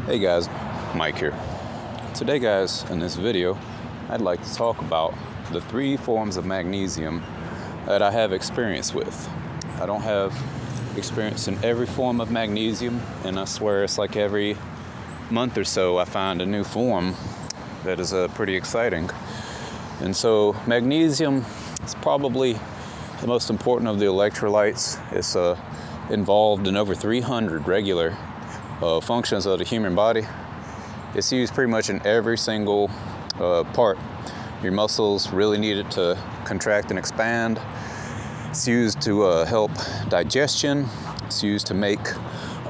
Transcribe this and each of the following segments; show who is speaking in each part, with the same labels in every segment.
Speaker 1: Hey guys, Mike here. Today guys, in this video, I'd like to talk about the 3 forms of magnesium that I have experience with. I don't have experience in every form of magnesium, and I swear it's like every month or so I find a new form that is pretty exciting. And so magnesium is probably the most important of the electrolytes. It's involved in over 300 regular functions of the human body. It's used pretty much in every single part. Your muscles really need it to contract and expand. It's used to help digestion. It's used to make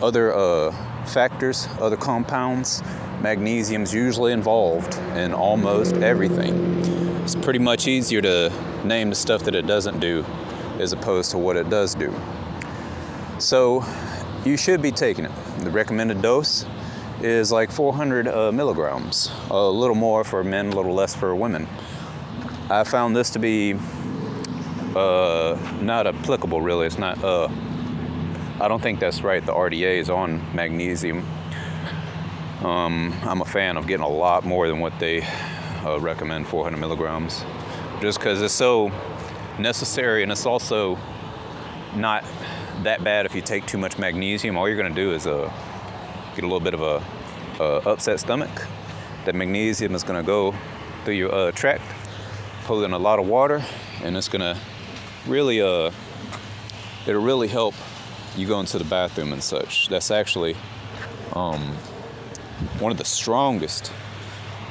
Speaker 1: other factors, other compounds. Magnesium's usually involved in almost everything. It's pretty much easier to name the stuff that it doesn't do as opposed to what it does do. So you should be taking it. The recommended dose is like 400 milligrams, a little more for men, a little less for women. I found this to be not applicable really. It's not, I don't think that's right. The RDA is on magnesium. I'm a fan of getting a lot more than what they recommend, 400 milligrams, just because it's so necessary, and it's also not that bad if you take too much magnesium. All you're going to do is get a little bit of a upset stomach. That magnesium is going to go through your tract, pull in a lot of water, and it's going to really it'll really help you go into the bathroom and such. That's actually one of the strongest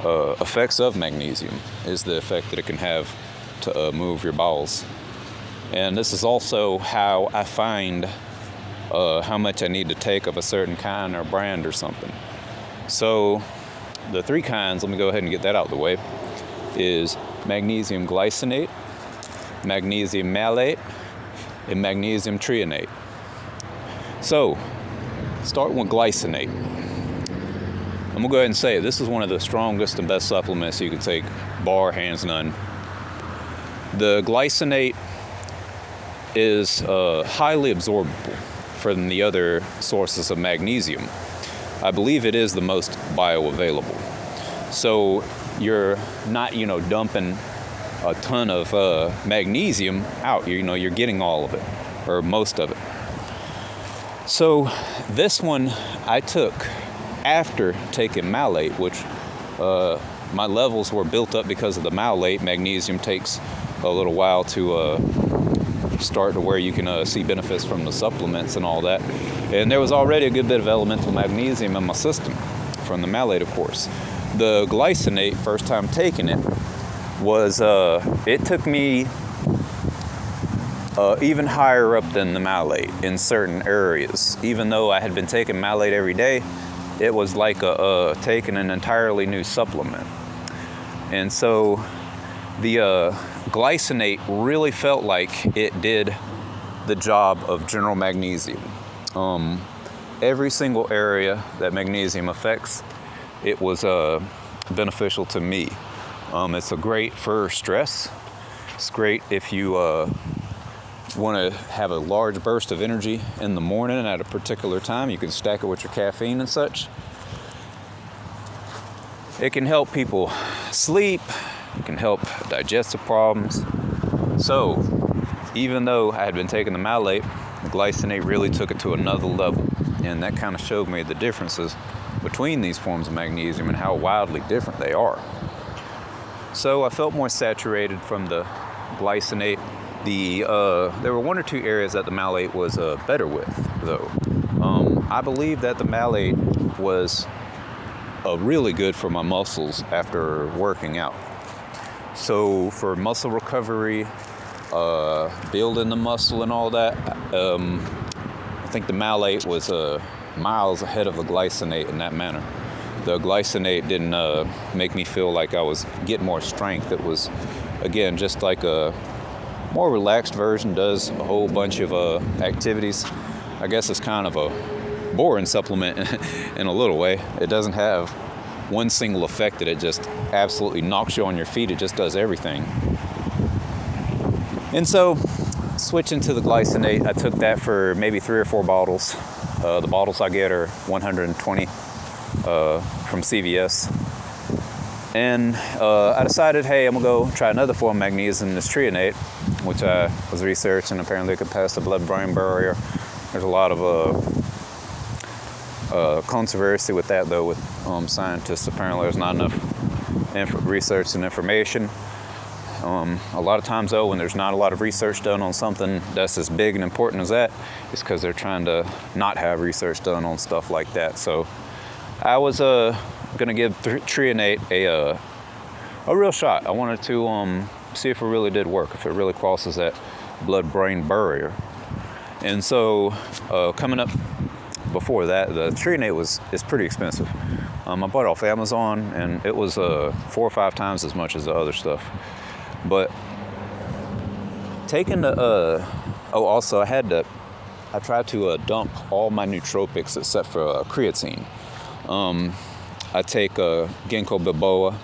Speaker 1: effects of magnesium is the effect that it can have to move your bowels. And this is also how I find how much I need to take of a certain kind or brand or something. So the 3 kinds, let me go ahead and get that out of the way, is magnesium glycinate, magnesium malate, and magnesium trionate. So starting with glycinate. I'm gonna go ahead and say this is one of the strongest and best supplements you can take, bar hands none. The glycinate is highly absorbable from the other sources of magnesium. I believe it is the most bioavailable. So you're not, dumping a ton of magnesium out. You're getting all of it, or most of it. So this one I took after taking malate, which my levels were built up because of the malate. Magnesium takes a little while to start to where you can see benefits from the supplements and all that. And there was already a good bit of elemental magnesium in my system from the malate, of course. The glycinate, first time taking it, was it took me even higher up than the malate in certain areas. Even though I had been taking malate every day, it was like taking an entirely new supplement. And so the glycinate really felt like it did the job of general magnesium. Every single area that magnesium affects, it was beneficial to me. It's great for stress. It's great if you want to have a large burst of energy in the morning at a particular time. You can stack it with your caffeine and such. It can help people sleep. It can help digestive problems. So even though I had been taking the malate, the glycinate really took it to another level. And that kind of showed me the differences between these forms of magnesium and how wildly different they are. So I felt more saturated from the glycinate. There were 1 or 2 areas that the malate was better with, though. I believe that the malate was really good for my muscles after working out. So for muscle recovery, building the muscle and all that, I think the malate was miles ahead of the glycinate in that manner. The glycinate didn't make me feel like I was getting more strength. It was, again, just like a more relaxed version, does a whole bunch of activities. I guess it's kind of a boring supplement in a little way. It doesn't have one single effect that it just absolutely knocks you on your feet. It just does everything. And so switching to the glycinate, I took that for maybe 3 or 4 bottles. The bottles I get are 120 from CVS. And I decided, hey, I'm going to go try another form of magnesium, this treonate, which I was researching. Apparently it could pass the blood-brain barrier. There's a lot of controversy with that, though, with scientists. Apparently there's not enough research and information. A lot of times, though, when there's not a lot of research done on something that's as big and important as that, it's because they're trying to not have research done on stuff like that. So I was going to give treonate a real shot. I wanted to see if it really did work, if it really crosses that blood-brain barrier. And so coming up before that, the treonate is pretty expensive. I bought it off Amazon, and it was 4 or 5 times as much as the other stuff. But taking the also I tried to dump all my nootropics except for creatine. I take ginkgo biloba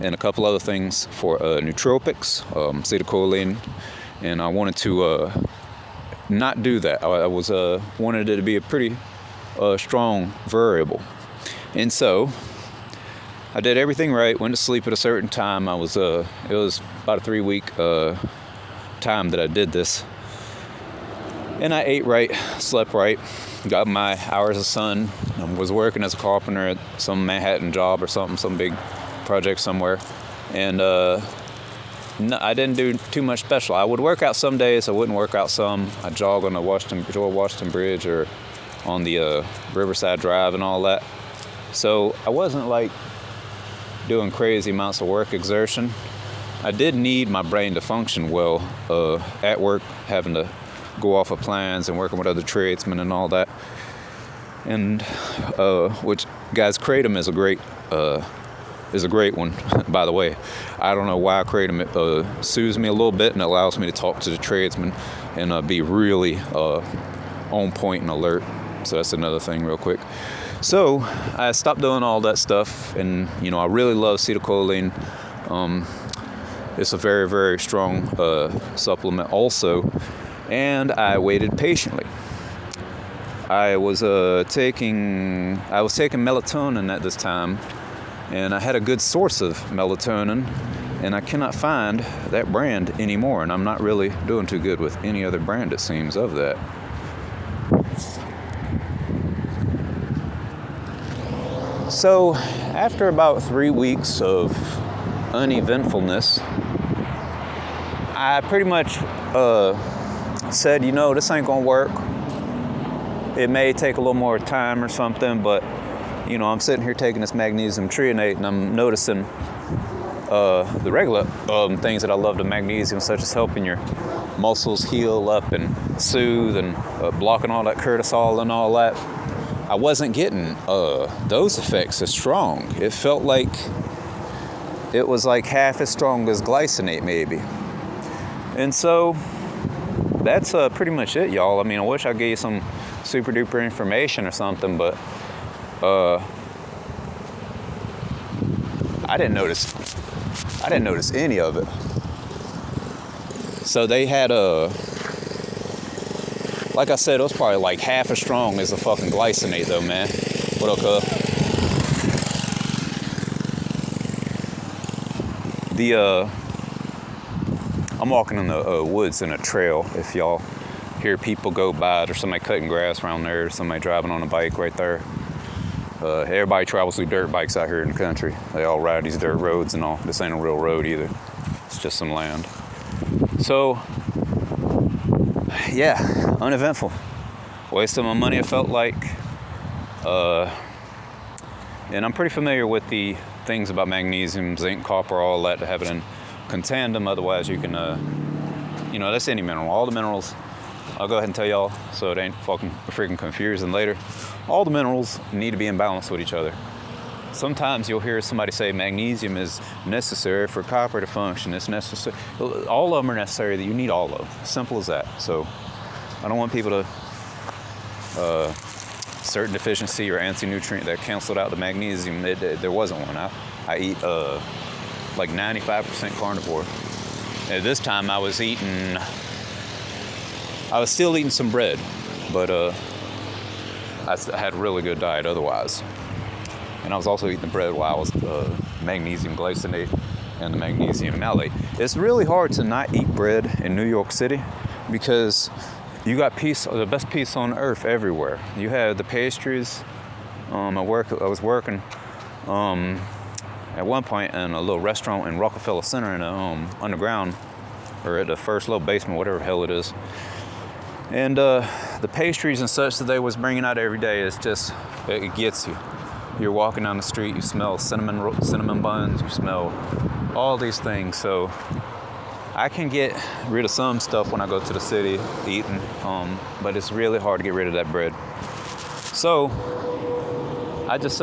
Speaker 1: and a couple other things for nootropics, acetylcholine, and I wanted to not do that. I was wanted it to be a pretty strong variable, and so I did everything right. Went to sleep at a certain time. It was about a 3-week time that I did this, and I ate right, slept right, got my hours of sun. I was working as a carpenter at some Manhattan job or something, some big project somewhere, and no, I didn't do too much special. I would work out some days. I wouldn't work out some. I jog on the Washington Bridge or on the Riverside Drive and all that. So I wasn't like doing crazy amounts of work exertion. I did need my brain to function well at work, having to go off of plans and working with other tradesmen and all that. And which, guys, kratom is a great one, by the way. I don't know why kratom soothes me a little bit and allows me to talk to the tradesmen and be really on point and alert. So that's another thing real quick. So I stopped doing all that stuff, and I really love acetylcholine. It's a very, very strong supplement also, and I waited patiently. I was taking melatonin at this time, and I had a good source of melatonin, and I cannot find that brand anymore, and I'm not really doing too good with any other brand, it seems, of that. So after about 3 weeks of uneventfulness, I pretty much said, this ain't gonna work. It may take a little more time or something, but I'm sitting here taking this magnesium treonate, and I'm noticing the regular things that I love, the magnesium, such as helping your muscles heal up and soothe and blocking all that cortisol and all that. I wasn't getting those effects as strong. It felt like it was like half as strong as glycinate, maybe. And so that's pretty much it, y'all. I mean, I wish I gave you some super duper information or something, but I didn't notice any of it. So they had like I said, it was probably like half as strong as the fucking glycinate, though, man. What up, cuz? I'm walking in the woods in a trail. If y'all hear people go by, there's somebody cutting grass around there, there's somebody driving on a bike right there. Everybody travels through dirt bikes out here in the country. They all ride these dirt roads and all. This ain't a real road either. It's just some land. So, yeah, uneventful. Wasted my money, it felt like. And I'm pretty familiar with the things about magnesium, zinc, copper, all that, to have it in contandem. Otherwise, you can, that's any mineral. All the minerals, I'll go ahead and tell y'all so it ain't freaking confusing later. All the minerals need to be in balance with each other. Sometimes you'll hear somebody say magnesium is necessary for copper to function. It's necessary. All of them are necessary. That you need all of them. Simple as that. So I don't want people to certain deficiency or anti-nutrient that canceled out the magnesium. There wasn't one. I eat like 95% carnivore. At this time I was still eating some bread, but I had a really good diet otherwise. And I was also eating the bread while I was magnesium glycinate and the magnesium malate. It's really hard to not eat bread in New York City because you got the best pizza on earth everywhere. You had the pastries. I was working at one point in a little restaurant in Rockefeller Center in a underground, or at the first little basement, whatever the hell it is. And the pastries and such that they was bringing out every day is just, it gets you. You're walking down the street, you smell cinnamon buns, you smell all these things. So I can get rid of some stuff when I go to the city eating, but it's really hard to get rid of that bread. So I just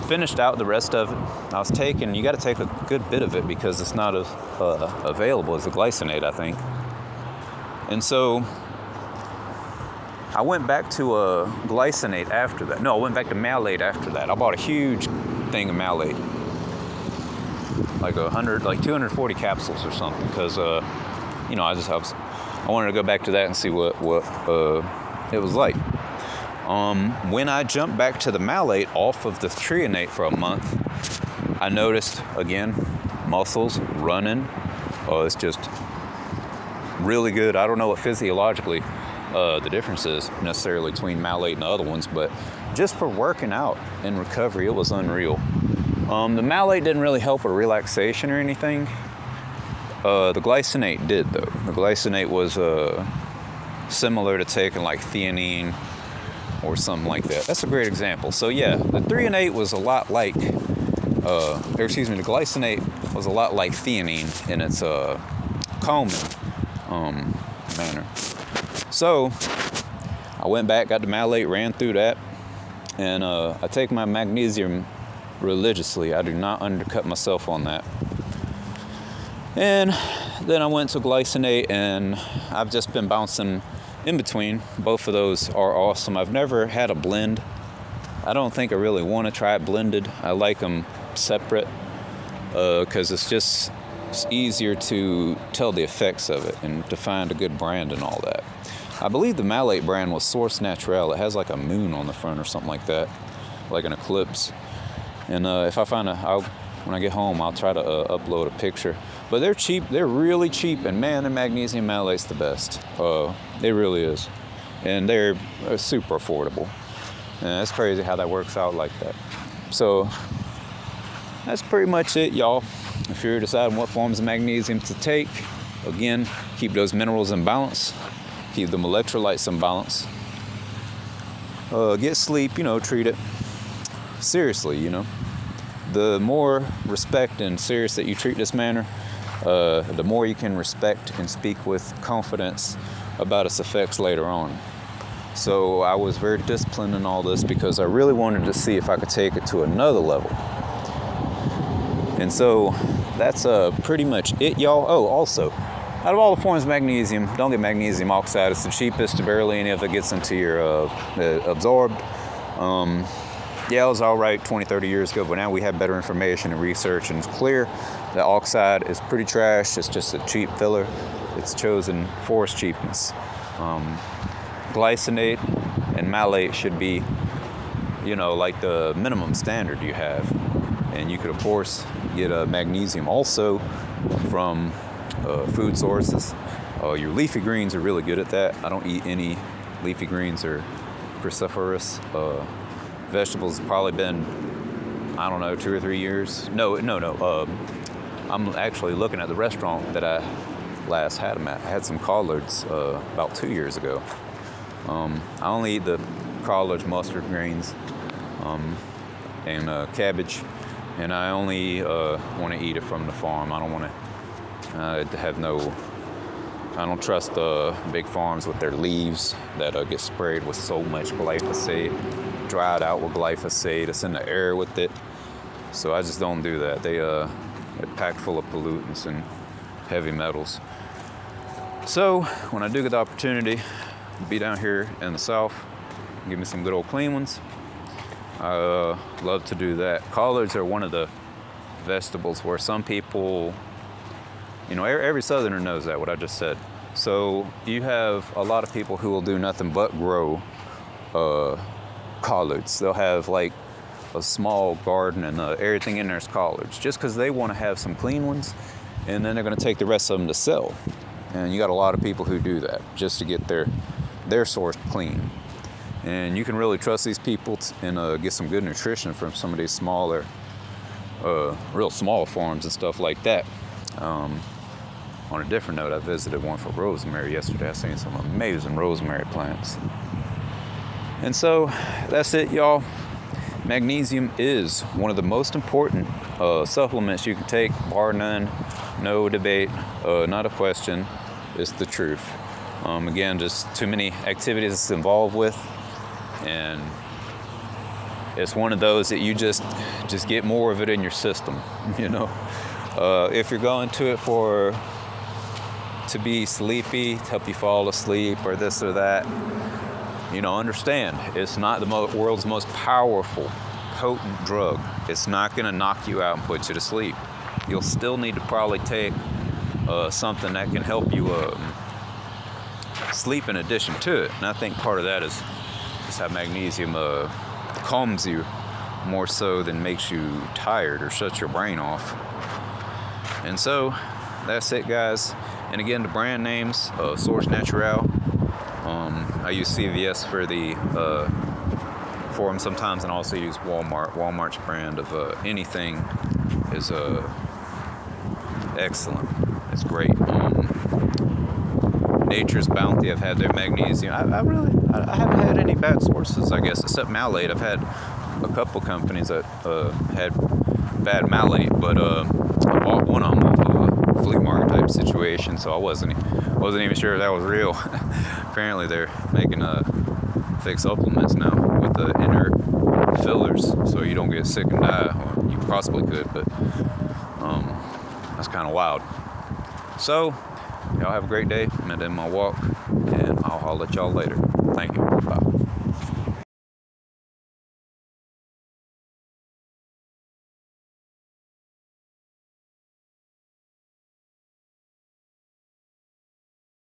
Speaker 1: finished out the rest of it. I was taking, you got to take a good bit of it because it's not as available as the glycinate, I think. And so I went back to glycinate after that. No, I went back to malate after that. I bought a huge thing of malate, like 240 capsules or something, because I wanted to go back to that and see what it was like. When I jumped back to the malate off of the threonate for a month, I noticed again muscles running. It's just really good. I don't know what physiologically the difference is necessarily between malate and the other ones, but just for working out and recovery, it was unreal. The malate didn't really help with relaxation or anything. The glycinate did, though. The glycinate was similar to taking like theanine or something like that. That's a great example. So yeah, the threonate was a lot like, the glycinate was a lot like theanine in its calming manner. So I went back, got the malate, ran through that, and I take my magnesium religiously. I do not undercut myself on that. And then I went to glycinate, and I've just been bouncing in between. Both of those are awesome. I've never had a blend. I don't think I really want to try it blended. I like them separate because it's easier to tell the effects of it and to find a good brand and all that. I believe the malate brand was Source Naturel. It has like a moon on the front or something like that, like an eclipse. And if I find when I get home, I'll try to upload a picture. But they're cheap. They're really cheap. And man, the magnesium malate's the best. It really is. And they're super affordable. And it's crazy how that works out like that. So that's pretty much it, y'all. If you're deciding what forms of magnesium to take, again, keep those minerals in balance. Keep them electrolytes in balance. Get sleep, treat it seriously, The more respect and serious that you treat this matter, the more you can respect and speak with confidence about its effects later on. So I was very disciplined in all this because I really wanted to see if I could take it to another level. And so that's pretty much it, y'all. Oh, also, out of all the forms of magnesium, don't get magnesium oxide. It's the cheapest. Barely any of it gets into your absorbed. Yeah, it was all right 20, 30 years ago, but now we have better information and research, and it's clear that oxide is pretty trash. It's just a cheap filler. It's chosen for its cheapness. Glycinate and malate should be, like the minimum standard you have. And you could, of course, get magnesium also from food sources. Your leafy greens are really good at that. I don't eat any leafy greens or cruciferous vegetables. Have probably been, 2 or 3 years. No. I'm actually looking at the restaurant that I last had them at. I had some collards about 2 years ago. I only eat the collards, mustard greens, and cabbage. And I only want to eat it from the farm. I don't want to I don't trust big farms with their leaves that get sprayed with so much glyphosate, dried out with glyphosate. It's in the air with it. So I just don't do that. They're packed full of pollutants and heavy metals. So when I do get the opportunity to be down here in the South, give me some good old clean ones, I love to do that. Collards are one of the vegetables where some people, every Southerner knows that, what I just said. So you have a lot of people who will do nothing but grow collards. They'll have like a small garden and everything in there is collards, just because they want to have some clean ones, and then they're going to take the rest of them to sell. And you got a lot of people who do that just to get their source clean. And you can really trust these people and get some good nutrition from some of these smaller, real small farms and stuff like that. On a different note, I visited one for rosemary yesterday. I seen some amazing rosemary plants. And so that's it, y'all. Magnesium is one of the most important supplements you can take, bar none, no debate, not a question. It's the truth. Again, just too many activities it's involved with, and it's one of those that you just get more of it in your system. You know, if you're going to it to be sleepy, to help you fall asleep, or this or that, you know, understand it's not the world's most powerful, potent drug. It's not going to knock you out and put you to sleep. You'll still need to probably take something that can help you sleep in addition to it. And I think part of that is just how magnesium calms you more so than makes you tired or shuts your brain off. And so that's it, guys. And again, the brand names, Source Natural. I use CVS for them sometimes, and also use Walmart. Walmart's brand of anything is excellent. It's great. Nature's Bounty, I've had their magnesium. I haven't had any bad sources, I guess, except malate. I've had a couple companies that had bad malate, but I bought one of them off of a flea market type situation, so I wasn't even sure if that was real. Apparently they're making fake supplements now with the inert fillers, so you don't get sick and die. Or you possibly could, but that's kind of wild. So y'all have a great day. I'm gonna end my walk, and I'll holler at y'all later. Thank you. Bye.